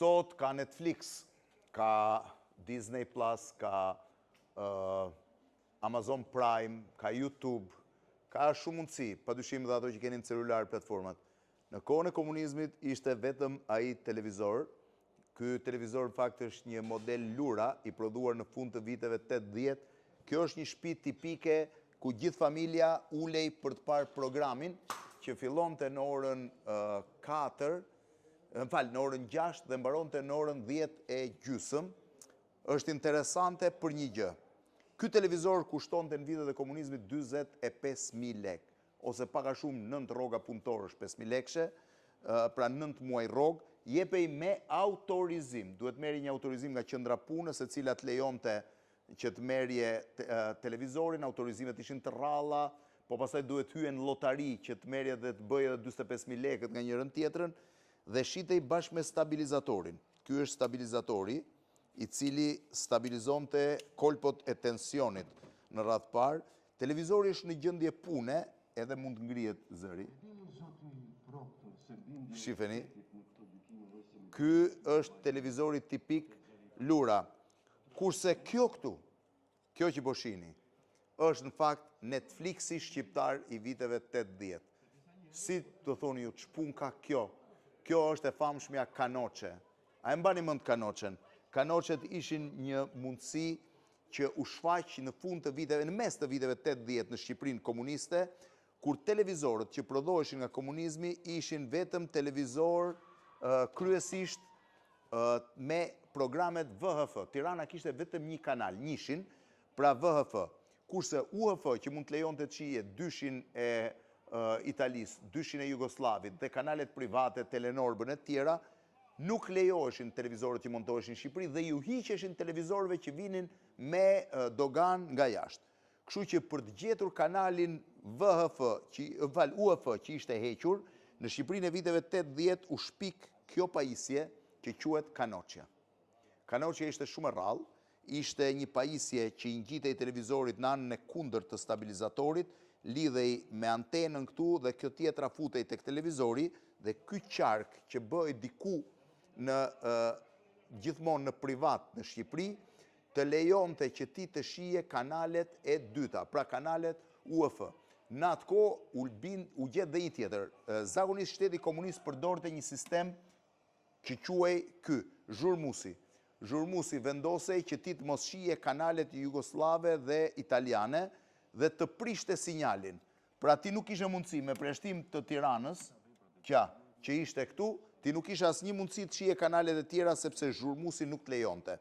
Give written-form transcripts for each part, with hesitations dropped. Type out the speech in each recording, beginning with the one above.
Sot ka Netflix, ka Disney Plus, ka Amazon Prime, ka YouTube, ka shumë mundësi, padyshim dhe ato që keni në celular platformat. Në kohën e komunizmit ishte vetëm ai televizor. Ky televizor në fakt është një model lura i prodhuar në fund të viteve 80. Kjo është një shtëpi tipike ku gjithë familja ulej për të parë programin që fillonte në orën 4, në orën 6 dhe mbaronte në orën 10:30. Është interesante për një gjë. Ky televizor kushtonte në vitet e komunizmit 45.000 lek, ose pak a shumë 9 rroga punëtorësh 5.000 lekëshe, pra 9 muaj rrogë, jepej me autorizim. Duhet merri një autorizim nga qendra punës, e cila të lejonte që të merrje televizorin, autorizimet ishin të rralla, po pastaj duhet hyen në llotari që të merrje dhe të bëjë edhe 45.000 lekët nga njërin tjetrën, dhe shitej bashkë me stabilizatorin. Ky është stabilizatori i cili stabilizonte kolpot e tensionit në radh parë. Televizori është në gjendje pune, edhe mund të ngrihet zëri. Shifeni. Ky është televizori tipik lura. Kurse kjo këtu, kjo që po shihni, është në fakt Netflixi shqiptar i viteve 80. Si të thoni ju, ç'pun ka kjo? Kjo është e famshmja Kanoçe. A e mbani mend Kanoçen? Kanoçet ishin një mundësi që u shfaq në fund të viteve, në mes të viteve 80 në Shqipërinë komuniste, kur televizorët që prodhoheshin nga komunizmi ishin vetëm televizor kryesisht me programet VHF. Tirana kishte vetëm një kanal, njishin, pra VHF. Kurse UHF që mund të lejonte të shihje dyshin e Italisë, dyshin e Jugoslavit dhe kanalet private, Telenorbën e tjera, nuk lejoheshin televizorët që montoheshin në Shqipëri dhe ju hiqeshin televizorëve që vinin me dogan nga jashtë. Kështu që për të gjetur kanalin UHF që ishte hequr, në Shqipërinë e viteve 80 u shpik kjo pajisje që quhet Kanoçja. Kanoçja ishte shumë e rrallë, ishte një pajisje që i ngjitej televizorit në anën e kundërt të stabilizatorit, lidhej me antenën këtu dhe kjo tjetra futej tek televizori dhe ky qark që bëhej diku gjithmonë në privat në Shqipëri, të lejonte që ti të shije kanalet e dyta, pra kanalet UHF. Në atë kohë u gjet dhe një tjetër. Zakonisht shteti komunist përdorte një sistem që quhej zhurmusi. Zhurmusi vendosej që ti të mos shije kanalet jugoslave dhe italiane dhe të prishte sinjalin. Pra ti nuk ishe mundësi me preshtim të Tiranës, që ishte këtu, ti nuk ishe asnjë mundësi të shije kanalet e tjera sepse zhurmusi nuk të lejonte.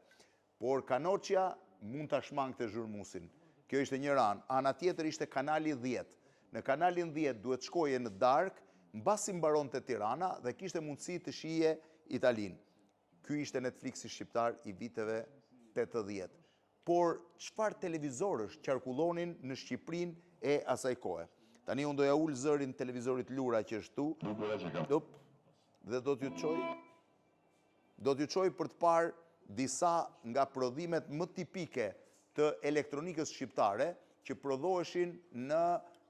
Por Kanoçja mund ta shmangte zhurmusin. Kjo ishte një anë. Ana tjetër ishte kanali 10. Në kanalin 10 duhet shkoje në darkë, mbasi mbaronte Tirana dhe kishte mundësi të shije Italinë. Ky ishte Netflixi shqiptar i viteve 80. Por çfarë televizorësh qarkullonin në Shqipërinë e asaj kohe? Tani unë doja ul zërin televizorit lura që është tu. Dhe do t'ju çoj. Do t'ju çoj për të parë disa nga prodhimet më tipike të elektronikës shqiptare që prodhoheshin në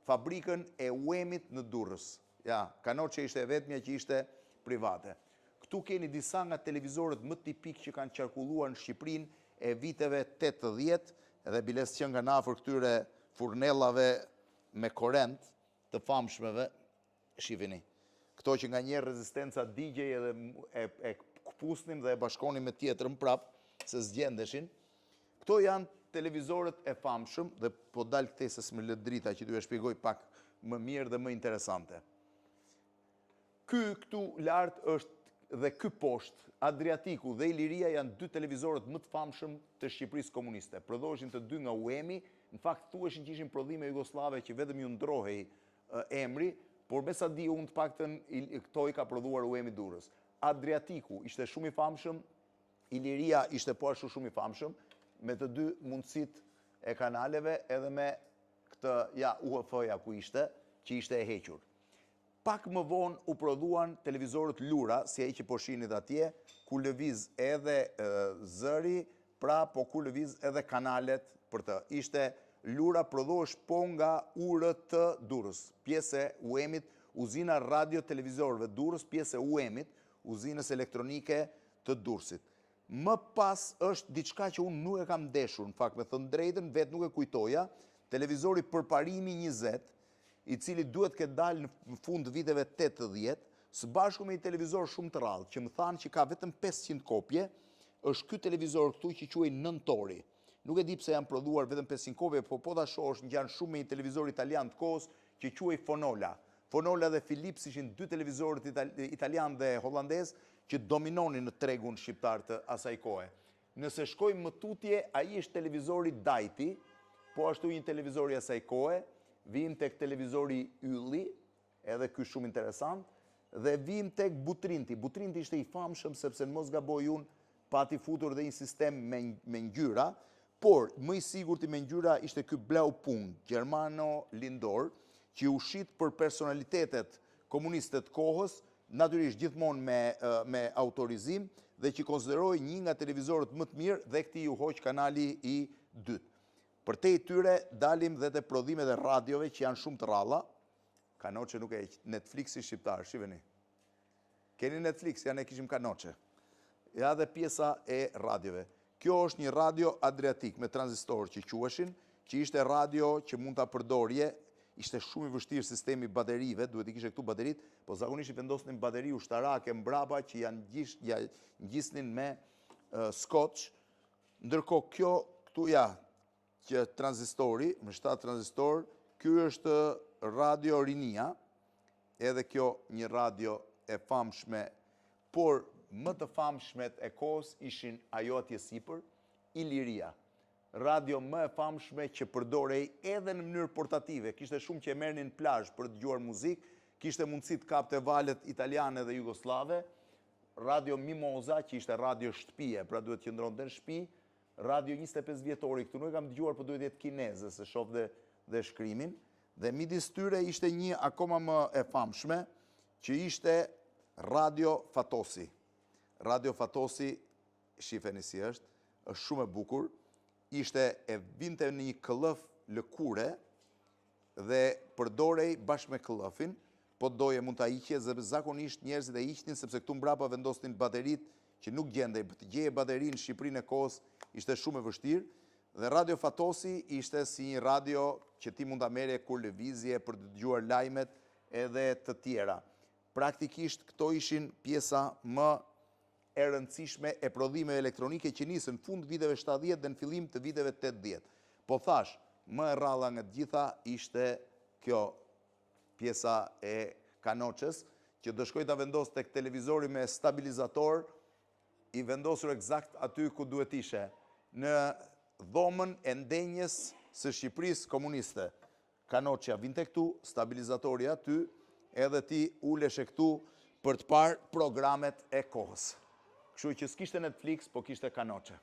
fabrikën e UEM-it në Durrës. Kanoçja ishte e vetmja që ishte private. Këtu keni disa nga televizorët më tipik që kanë qarkulluar në Shqipërinë e viteve 80 dhe biles që nga afër këtyre furnellave me korrent të famshmeve, shifini. Këto që nga njerë rezistenca digjej edhe e këpusnim dhe e bashkonim me tjetrën prap, se zgjendeshin. Këto janë televizorët e famshëm dhe po dalë këtej se s'më lë drita që t'ju e shpjegoj pak më mirë dhe më interesante. Ky këtu lartë është dhe ky poshtë, Adriatiku dhe Iliria janë dy televizorët më të famshëm të Shqipërisë komuniste. Prodhoheshin të dy nga UEM-i, në fakt thuheshin që ishin prodhime jugoslave që vetëm ju ndrohej emri, por me sa di unë të paktën këto i ka prodhuar UEM-i Durrës. Adriatiku ishte shumë i famshëm, Iliria ishte po ashtu shumë i famshëm, me të dy mundësit e kanaleve edhe me këtë UHF-ja ku ishte, që ishte e hequr. Pak më vonë u prodhuan televizorët lura, si ai që po shinit atje, ku lëviz edhe zëri, pra po ku lëviz edhe kanalet për të. Ishte lura prodhohesh po nga URT Durrës, pjesë e UEM-it, uzina radio televizorëve Durrës, pjesë e UEM-it, uzinës elektronike të Durrësit. Më pas është diçka që unë nuk e kam ndeshur, në fakt me thënë drejtën, vetë nuk e kujtoja, televizori përparimi 20, i cili duhet këtë dalë në fund viteve 80, së bashku me i televizor shumë të rrallë, që më thanë që ka vetëm 500 kopje, është ky televizor këtu që quaj nëntori. Nuk e di pse janë prodhuar vetëm 500 kopje, po ta shohësh që janë shumë me i televizor italian të kohës që quaj Fonola. Fonola dhe Philips ishin dy televizorët italian dhe holandez që dominonin në tregun shqiptar të asaj kohe. Nëse shkojmë më tutje, ai është televizori Dajti, po ashtu një televizori asaj kohe, vim tek televizori Ylli, edhe ky shumë interesant, dhe vim tek Butrinti. Butrinti ishte i famshëm sepse në mos gaboj unë pati futur dhe një sistem me ngjyra, por më i sigurt me ngjyra ishte ky Blaupung, Germano Lindor, që u shit për personalitetet komuniste të kohës, natyrisht gjithmonë me autorizim, dhe që konsideroi një nga televizorët më të mirë dhe këtij u hoq kanali i dytë. Për te i tyre dalim dhe të prodhimet e radiove që janë shumë të ralla. Kanoqe nuk e Netflixi shqiptar, shiveni. Keni Netflix, ja ne kishim Kanoqe. Ja dhe pjesa e radiove. Kjo është një radio Adriatik me tranzistor që quheshin, që ishte radio që mund ta përdorje, ishte shumë i vështirë sistemi baterive, duhet i kishe këtu baterit, po zakonisht i vendosnin bateri ushtarake mbrapa që janë ngjisnin me scotch, ndërkohë kjo këtu që tranzistori, me 7 tranzistor, ky është radio Rinia, edhe kjo një radio e famshme, por më të famshmet e kohës ishin ajo atje sipër, Iliria. Radio më e famshme që përdorej edhe në mënyrë portative, kishte shumë që e merrnin në plazh për të dëgjuar muzikë, kishte mundësi të kapte valet italiane dhe jugoslave, Radio Mimoza, që ishte radio shtëpie, pra duhet qëndronte në shtëpi, radio 25 vjetori, këtu nuk e kam dëgjuar, por duhet jetë kineze, se shoh dhe shkrimin, dhe midis tyre ishte një akoma më e famshme, që ishte Radio Fatosi. Radio Fatosi, shifeni si është shumë e bukur, ishte e vinte në një këllëf lëkure dhe përdorej bashkë me këllëfin, po doje mund ta hiqje, zakonisht njerëzit e hiqnin sepse këtu mbrapa vendosnin baterit që nuk gjendej, të gjeje baterinë në Shqipërinë e kohës ishte shumë e vështirë, dhe Radio Fatosi ishte si një radio që ti mund ta merrje kur lëvizje për të dëgjuar lajmet edhe të tjera. Praktikisht këto ishin pjesa më e rëndësishme e prodhimeve elektronike që nisën në fund viteve 70 dhe në fillim të viteve 80. Po thash, më e rralla nga të gjitha ishte kjo pjesa e Kanoqes, që do shkoj ta vendos tek televizori me stabilizator, i vendosur eksakt aty ku duhet ishe, në dhomën e ndenjes së Shqipërisë komuniste. Kanoqja vinte këtu, stabilizatori aty, edhe ti uleshe këtu për të parë programet e kohës. Kështu që s'kishte Netflix, po kishte Kanoqe.